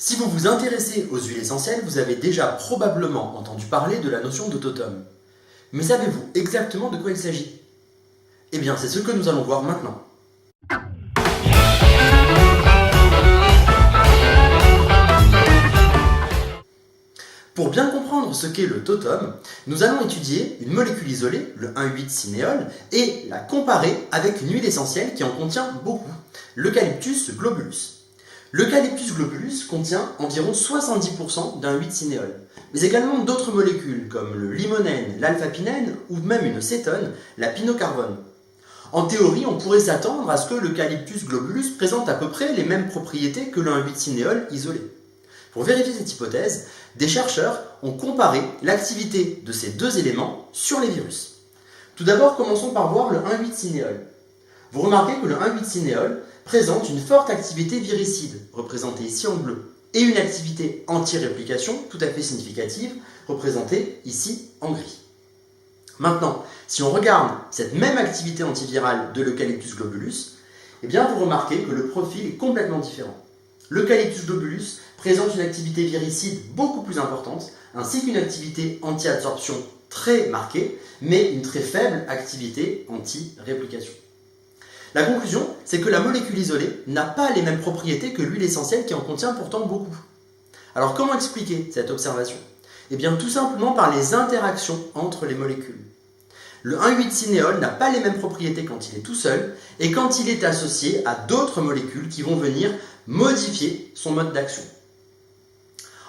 Si vous vous intéressez aux huiles essentielles, vous avez déjà probablement entendu parler de la notion d'autotome. Mais savez-vous exactement de quoi il s'agit? Eh bien, c'est ce que nous allons voir maintenant. Pour bien comprendre ce qu'est le totome, nous allons étudier une molécule isolée, le 1,8-cinéole, et la comparer avec une huile essentielle qui en contient beaucoup, l'Eucalyptus globulus. L'Eucalyptus globulus contient environ 70% d'un 8-cinéole, mais également d'autres molécules comme le limonène, l'alpha-pinène ou même une cétone, la pinocarbone. En théorie, on pourrait s'attendre à ce que l'Eucalyptus globulus présente à peu près les mêmes propriétés que le 1,8-cinéole isolé. Pour vérifier cette hypothèse, des chercheurs ont comparé l'activité de ces deux éléments sur les virus. Tout d'abord, commençons par voir le 1,8-cinéole. Vous remarquez que le 1,8-cinéole présente une forte activité viricide, représentée ici en bleu, et une activité anti-réplication tout à fait significative, représentée ici en gris. Maintenant, si on regarde cette même activité antivirale de l'Eucalyptus globulus, eh bien vous remarquez que le profil est complètement différent. L'Eucalyptus globulus présente une activité viricide beaucoup plus importante, ainsi qu'une activité anti-adsorption très marquée, mais une très faible activité anti-réplication. La conclusion, c'est que la molécule isolée n'a pas les mêmes propriétés que l'huile essentielle qui en contient pourtant beaucoup. Alors comment expliquer cette observation? Eh bien tout simplement par les interactions entre les molécules. Le 1,8-cinéole n'a pas les mêmes propriétés quand il est tout seul et quand il est associé à d'autres molécules qui vont venir modifier son mode d'action.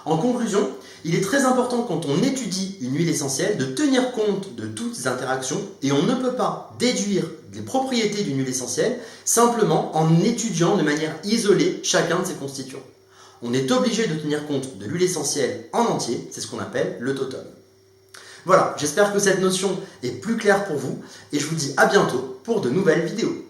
En conclusion, il est très important quand on étudie une huile essentielle de tenir compte de toutes ces interactions et on ne peut pas déduire les propriétés d'une huile essentielle simplement en étudiant de manière isolée chacun de ses constituants. On est obligé de tenir compte de l'huile essentielle en entier, c'est ce qu'on appelle le totum. Voilà, j'espère que cette notion est plus claire pour vous et je vous dis à bientôt pour de nouvelles vidéos.